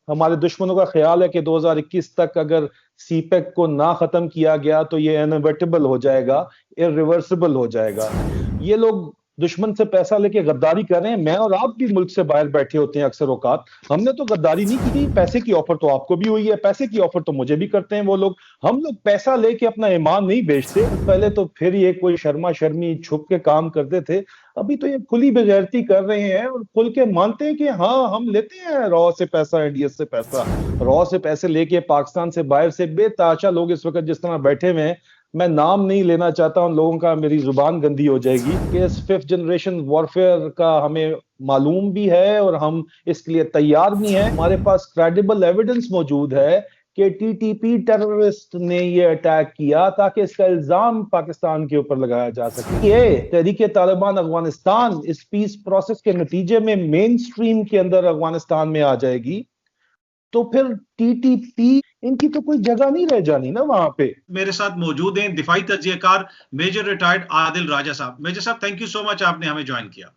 हमारे दुश्मनों का ख्याल है कि 2021 तक अगर सीपेक को ना खत्म किया गया तो ये इनएविटेबल हो जाएगा, इरिवर्सिबल हो जाएगा। ये लोग दुश्मन से पैसा लेके गद्दारी कर रहे हैं। मैं और आप भी मुल्क से बाहर बैठे होते हैं अक्सर औकात, हमने तो गद्दारी नहीं की। पैसे की ऑफर तो आपको भी हुई है, पैसे की ऑफर तो मुझे भी करते हैं वो लोग। हम लोग पैसा लेके अपना ईमान नहीं बेचते। पहले तो फिर ये कोई शर्मा शर्मी छुप के काम करते थे, अभी तो ये खुली बेगैरती कर रहे हैं और खुल के मानते हैं कि हाँ हम लेते हैं रॉ से पैसा, एडीएस से पैसा। रॉ से पैसे लेके पाकिस्तान से बाहर से बेताशा लोग इस वक्त जिस तरह बैठे हुए हैं, मैं नाम नहीं लेना चाहता उन लोगों का, मेरी जुबान गंदी हो जाएगी, कि इस फिफ्थ जनरेशन वॉरफेयर का हमें मालूम भी है और हम इसके लिए तैयार भी हैं। हमारे पास क्रेडिबल एविडेंस मौजूद है कि टीटीपी टेररिस्ट ने ये अटैक किया ताकि इसका इल्जाम पाकिस्तान के ऊपर लगाया जा सके। ये तहरीक तालिबान अफगानिस्तान इस पीस प्रोसेस के नतीजे में मेन स्ट्रीम के अंदर अफगानिस्तान में आ जाएगी, तो फिर टीटीपी इनकी तो कोई जगह नहीं रह जानी ना वहां पे। मेरे साथ मौजूद हैं दिफाई तज्जियाकार मेजर रिटायर्ड आदिल राजा साहब। मेजर साहब, थैंक यू सो मच, आपने हमें ज्वाइन किया।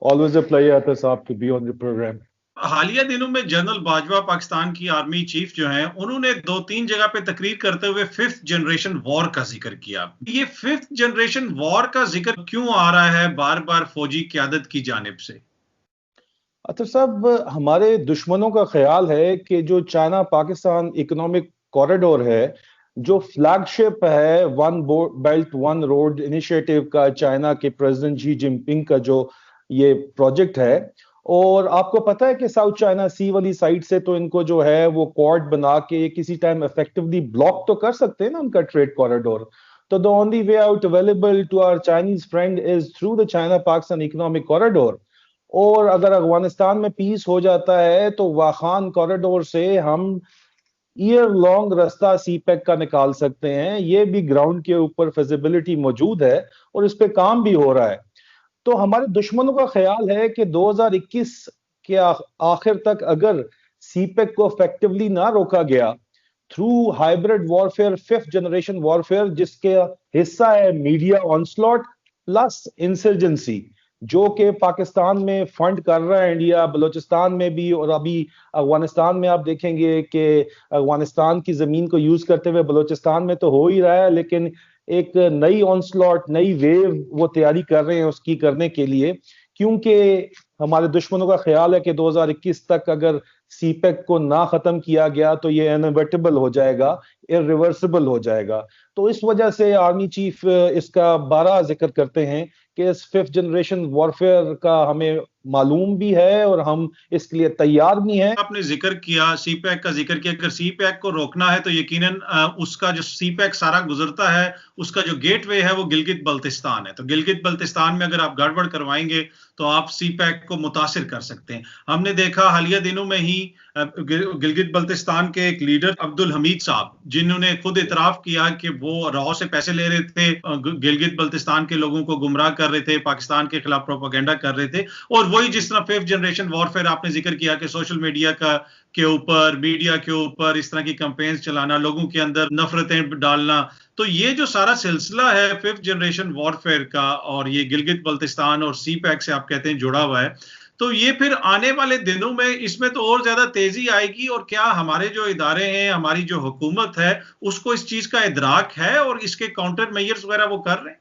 ऑलवेज अ प्लेजर साहब to be on the programme. हालिया दिनों में जनरल बाजवा पाकिस्तान की आर्मी चीफ जो हैं, उन्होंने 2-3 जगह पे तकरीर करते हुए फिफ्थ जनरेशन वॉर का जिक्र किया। ये फिफ्थ जनरेशन वॉर का जिक्र क्यों आ रहा है बार बार फौजी क्यादत की जानिब से? अतर साहब, हमारे दुश्मनों का ख्याल है कि जो चाइना पाकिस्तान इकोनॉमिक कॉरिडोर है, जो फ्लैगशिप है one belt one road initiative का, चाइना के प्रेसिडेंट जी जिनपिंग का जो ये प्रोजेक्ट है, और आपको पता है कि साउथ चाइना सी वाली साइड से तो इनको जो है वो कॉर्ड बना के किसी टाइम इफेक्टिवली ब्लॉक तो कर सकते हैं ना उनका ट्रेड कॉरिडोर। तो the only way out available to our Chinese friend is through the China Pakistan economic corridor. और अगर अफगानिस्तान में पीस हो जाता है तो वाखान कॉरिडोर से हम ईयर लॉन्ग रास्ता सीपैक का निकाल सकते हैं। ये भी ग्राउंड के ऊपर फिजिबिलिटी मौजूद है और इस पे काम भी हो रहा है। तो हमारे दुश्मनों का ख्याल है कि 2021 के आखिर तक अगर सीपैक को इफेक्टिवली ना रोका गया through hybrid warfare, fifth generation warfare, जिसके हिस्सा है मीडिया ऑनस्लॉट प्लस इंसर्जेंसी, जो कि पाकिस्तान में फंड कर रहा है इंडिया, बलूचिस्तान में भी, और अभी अफगानिस्तान में आप देखेंगे कि अफगानिस्तान की जमीन को यूज करते हुए बलूचिस्तान में तो हो ही रहा है, लेकिन एक नई ऑनस्लॉट, नई वेव वो तैयारी कर रहे हैं उसकी करने के लिए, क्योंकि हमारे दुश्मनों का ख्याल है कि 2021 तक अगर सीपेक को ना खत्म किया गया तो ये इनएविटेबल हो जाएगा, इरिवर्सिबल हो जाएगा। तो इस वजह से आर्मी चीफ इसका बारहा जिक्र करते हैं कि इस फिफ्थ जनरेशन वॉरफेयर का हमें मालूम भी है और हम इसके लिए तैयार भी हैं। आपने जिक्र किया, सीपैक का जिक्र किया, अगर सीपैक को रोकना है तो यकीनन उसका जो सीपैक सारा गुजरता है, उसका जो गेटवे है वो गिलगित बल्तिस्तान है। तो गिलगित बल्तिस्तान में अगर आप गड़बड़ करवाएंगे तो आप सीपैक को मुतासिर कर सकते हैं। हमने देखा हालिया दिनों में ही गिलगित बल्तिस्तान के एक लीडर अब्दुल हमीद साहब, जिन्होंने खुद इतराफ किया कि वो रॉ से पैसे ले रहे थे, गिलगित बल्तिस्तान के लोगों को गुमराह कर रहे थे, पाकिस्तान के खिलाफ प्रोपेगेंडा कर रहे थे। और वही जिस तरह फिफ्थ जनरेशन वॉरफेयर आपने जिक्र किया कि सोशल मीडिया का के ऊपर, मीडिया के ऊपर इस तरह की कैंपेन्स चलाना, लोगों के अंदर नफरतें डालना, तो ये जो सारा सिलसिला है फिफ्थ जनरेशन वॉरफेयर का, और ये गिलगित बल्तिस्तान और सीपैक से आप कहते हैं जुड़ा हुआ है, तो ये फिर आने वाले दिनों में इसमें तो और ज्यादा तेजी आएगी। और क्या हमारे जो इदारे हैं, हमारी जो हुकूमत है, उसको इस चीज का इदराक है और इसके काउंटर मेजर्स वगैरह वो कर रहे हैं?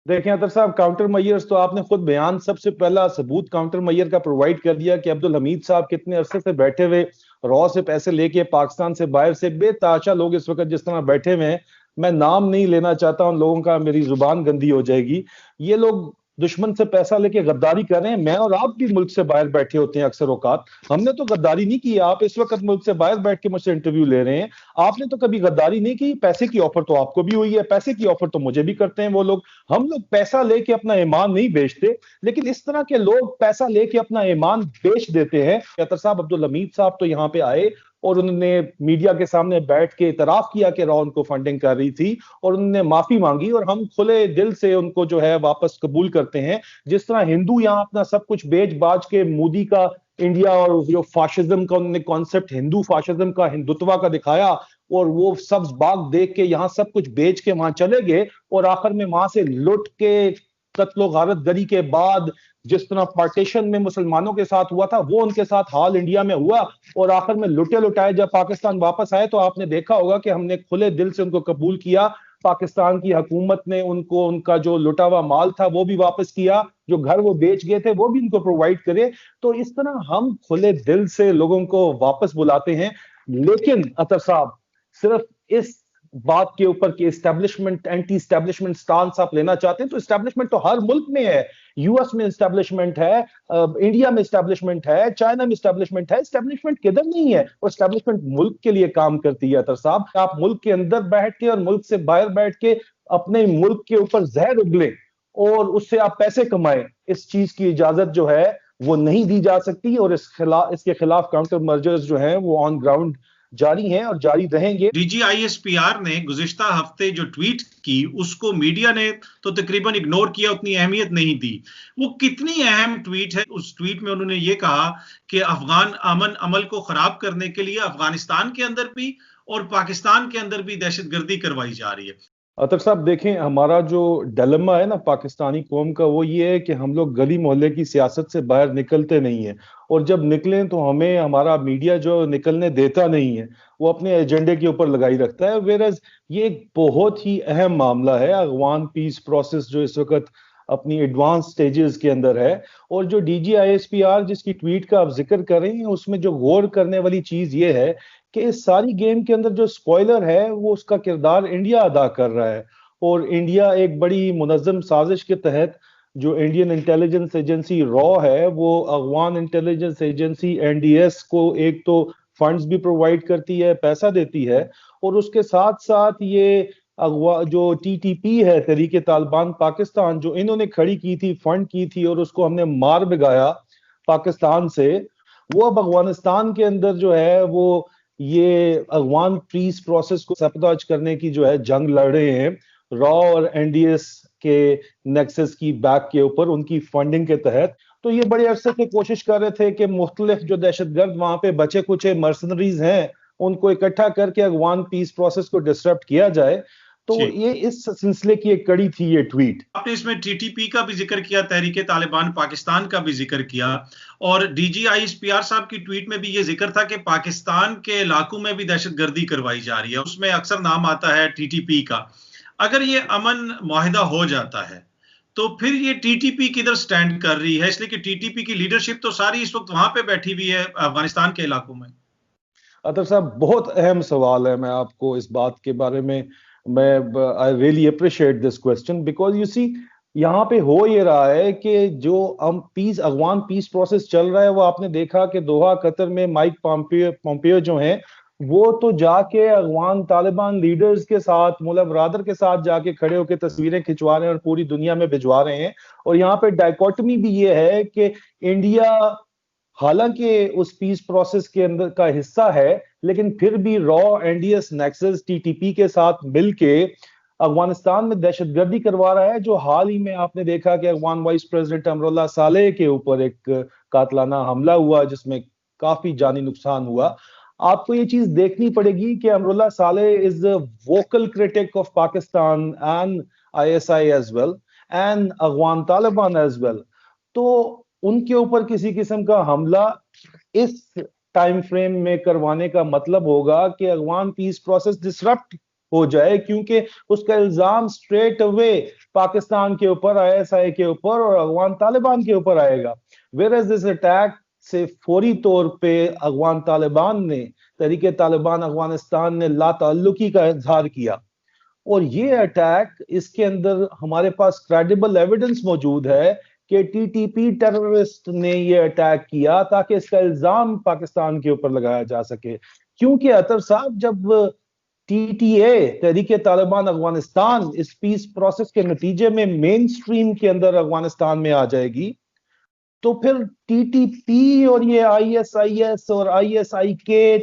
देखें अतर साहब, काउंटर मैयर्स तो आपने खुद बयान, सबसे पहला सबूत काउंटर मैयर का प्रोवाइड कर दिया कि अब्दुल हमीद साहब कितने अरसे से बैठे हुए रॉ से पैसे लेके पाकिस्तान से बाहर से बेताशा लोग इस वक्त जिस तरह बैठे हुए हैं, मैं नाम नहीं लेना चाहता उन लोगों का, मेरी जुबान गंदी हो जाएगी। ये लोग दुश्मन से पैसा लेके गद्दारी कर रहे हैं। मैं और आप भी मुल्क से बाहर बैठे होते हैं अक्सर औकात, हमने तो गद्दारी नहीं की। आप इस वक्त मुल्क से बाहर बैठ के मुझसे इंटरव्यू ले रहे हैं, आपने तो कभी गद्दारी नहीं की। पैसे की ऑफर तो आपको भी हुई है, पैसे की ऑफर तो मुझे भी करते हैं वो लोग। हम लोग पैसा लेके अपना ईमान नहीं बेचते, लेकिन इस तरह के लोग पैसा लेके अपना ईमान बेच देते हैं। अतर साहब, अब्दुल हमीद साहब तो यहाँ पे आए और उन्होंने मीडिया के सामने बैठ के इतराफ किया कि रॉ उनको फंडिंग कर रही थी, और उन्होंने माफी मांगी, और हम खुले दिल से उनको जो है वापस कबूल करते हैं। जिस तरह हिंदू यहाँ अपना सब कुछ बेच बाज के मोदी का इंडिया और जो फाशिज्म का उन्होंने कॉन्सेप्ट हिंदू फाशिज्म का, हिंदुत्वा का दिखाया, और वो सब्ज बाग देख के यहाँ सब कुछ बेच के वहां चले गए, और आखिर में वहां से लुट के कत्लो गारत गरी के बाद जिस तरह पार्टीशन में मुसलमानों के साथ हुआ था, वो उनके साथ हाल इंडिया में हुआ। और आखिर में लुटे लुटाए जब पाकिस्तान वापस आए तो आपने देखा होगा कि हमने खुले दिल से उनको कबूल किया। पाकिस्तान की हुकूमत ने उनको उनका जो लुटा हुआ माल था वो भी वापस किया, जो घर वो बेच गए थे वो भी उनको प्रोवाइड करे। तो इस तरह हम खुले दिल से लोगों को वापस बुलाते हैं। लेकिन अतर साहब, सिर्फ इस बात के ऊपर कि एस्टेब्लिशमेंट एंटी एस्टेब्लिशमेंट स्टांस आप लेना चाहते हैं, तो एस्टेब्लिशमेंट तो हर मुल्क में है। यूएस में एस्टेब्लिशमेंट है, इंडिया में एस्टेब्लिशमेंट है, चाइना में एस्टेब्लिशमेंट है। एस्टेब्लिशमेंट किधर नहीं है? और एस्टेब्लिशमेंट मुल्क के लिए काम करती है अतर साहब। आप मुल्क के अंदर बैठ के और मुल्क से बाहर बैठ के अपने मुल्क के ऊपर जहर उगले और उससे आप पैसे कमाएं, इस चीज की इजाजत जो है वो नहीं दी जा सकती। और इसके खिलाफ काउंटर मर्जर्स जो हैं वो ऑन ग्राउंड जारी हैं और जारी रहेंगे। डीजीआईएसपीआर ने गुज़िश्ता हफ्ते जो ट्वीट की उसको मीडिया ने तो तकरीबन इग्नोर किया, उतनी अहमियत नहीं दी। वो कितनी अहम ट्वीट है? उस ट्वीट में उन्होंने ये कहा कि अफगान अमन अमल को खराब करने के लिए अफगानिस्तान के अंदर भी और पाकिस्तान के अंदर भी दहशतगर्दी करवाई जा रही है। अतर साहब देखें, हमारा जो डिलेमा है ना पाकिस्तानी कौम का, वो ये है कि हम लोग गली मोहल्ले की सियासत से बाहर निकलते नहीं है। और जब निकलें तो हमें हमारा मीडिया जो निकलने देता नहीं है, वो अपने एजेंडे के ऊपर लगाई रखता है। वेरएज ये एक बहुत ही अहम मामला है, अफगान पीस प्रोसेस जो इस वक्त अपनी एडवांस स्टेजेस के अंदर है। और जो डीजीआईएसपीआर जिसकी ट्वीट का आप जिक्र कर रहे हैं, उसमें जो गौर करने वाली चीज ये है कि इस सारी गेम के अंदर जो स्पॉइलर है वो उसका किरदार इंडिया अदा कर रहा है। और इंडिया एक बड़ी मुनज़्ज़म साजिश के तहत, जो इंडियन इंटेलिजेंस एजेंसी रॉ है, वो अफगान इंटेलिजेंस एजेंसी एनडीएस को एक तो फंड्स भी प्रोवाइड करती है, पैसा देती है, और उसके साथ साथ ये अगवा जो टीटीपी है, तहरीके तालिबान पाकिस्तान, जो इन्होंने खड़ी की थी, फंड की थी, और उसको हमने मार भिगाया पाकिस्तान से, वो अब अफगानिस्तान के अंदर जो है वो ये अफगान पीस प्रोसेस को सबताज करने की जो है जंग लड़ रहे हैं, रॉ और एनडीएस के नेक्सस की बैक के ऊपर उनकी फंडिंग के तहत। तो ये बड़े अरसे से कोशिश कर रहे थे कि मुख्तलिफ जो दहशतगर्द वहां पे बचे कुचे मर्सनरीज हैं उनको इकट्ठा करके अफगान पीस प्रोसेस को डिसरप्ट किया जाए। तो ये इस सिलसिले की एक कड़ी थी ये ट्वीट। आपने इसमें टीटीपी का भी जिक्र किया, तहरीके तालिबान पाकिस्तान का भी जिक्र किया, और डीजीआईएसपीआर साहब की ट्वीट में भी ये जिक्र था कि पाकिस्तान के इलाकों में भी दहशतगर्दी करवाई जा रही है। उसमें अक्सर नाम आता है टीटीपी का। अगर ये अमन मुआहिदा हो जाता है तो फिर ये टीटीपी किधर स्टैंड कर रही है? इसलिए कि टीटीपी की लीडरशिप तो सारी इस वक्त वहां पे बैठी हुई है अफगानिस्तान के इलाकों में। अतर साहब बहुत अहम सवाल है, मैं आपको इस बात के बारे में, मैं I really appreciate this question because you see, यहाँ पे हो ये रहा है कि जो हम पीस अफगान पीस प्रोसेस चल रहा है, वो आपने देखा कि दोहा कतर में माइक पॉम्पियो जो हैं वो तो जाके अफगान तालिबान लीडर्स के साथ, मुल्ला बरादर के साथ जाके खड़े होकर तस्वीरें खिंचवा रहे हैं और पूरी दुनिया में भिजवा रहे हैं। और यहाँ पे डायकोटमी भी ये है कि इंडिया हालांकि उस पीस प्रोसेस के अंदर का हिस्सा है, लेकिन फिर भी रॉ एनडीएस नेक्सस टीटीपी के साथ मिलके अफगानिस्तान में दहशतगर्दी करवा रहा है। जो हाल ही में आपने देखा कि अफगान वाइस प्रेसिडेंट अमरुल्लाह सालेह के ऊपर एक कातलाना हमला हुआ जिसमें काफी जानी नुकसान हुआ। आपको ये चीज देखनी पड़ेगी कि Amrullah Saleh is a vocal critic of Pakistan and ISI as well and Afghan Taliban as well. तो उनके ऊपर किसी किस्म का हमला इस टाइम फ्रेम में करवाने का मतलब होगा कि अफगान पीस प्रोसेस डिसरप्ट हो जाए, क्योंकि उसका इल्जाम स्ट्रेट अवे पाकिस्तान के ऊपर, आईएसआई के ऊपर और अफगान तालिबान के ऊपर आएगा। वेयर एज दिस अटैक से फौरी तौर पे अफगान तालिबान ने, तहरीके तालिबान अफगानिस्तान ने लाताल्लुकी का इजहार किया। और ये अटैक, इसके अंदर हमारे पास क्रेडिबल एविडेंस मौजूद है कि टीटीपी टेररिस्ट ने ये अटैक किया ताकि इसका इल्जाम पाकिस्तान के ऊपर लगाया जा सके। क्योंकि अतर साहब, जब टीटीए तहरीके तालिबान अफगानिस्तान इस पीस प्रोसेस के नतीजे में मेन स्ट्रीम के अंदर अफगानिस्तान में आ जाएगी, तो फिर टीटीपी और ये आईएसआईएस और आईएसआई के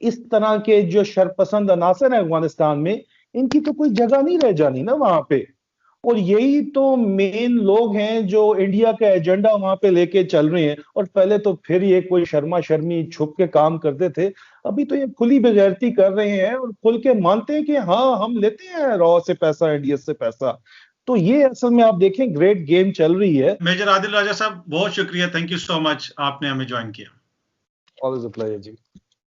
इस तरह के जो शरपसंद अनासर है अफगानिस्तान में, इनकी तो कोई जगह नहीं रह जानी ना वहां पे। और यही तो मेन लोग हैं जो इंडिया का एजेंडा वहां पे लेके चल रहे हैं। और पहले तो फिर ये कोई शर्मा शर्मी छुप के काम करते थे, अभी तो ये खुली बेगैरती कर रहे हैं और खुल के मानते हैं कि हाँ हम लेते हैं रॉ से पैसा, एनडीएस से पैसा। तो ये असल में आप देखें ग्रेट गेम चल रही है। मेजर आदिल राजा साहब बहुत शुक्रिया, थैंक यू सो मच, आपने हमें ज्वाइन किया। Always a pleasure ji.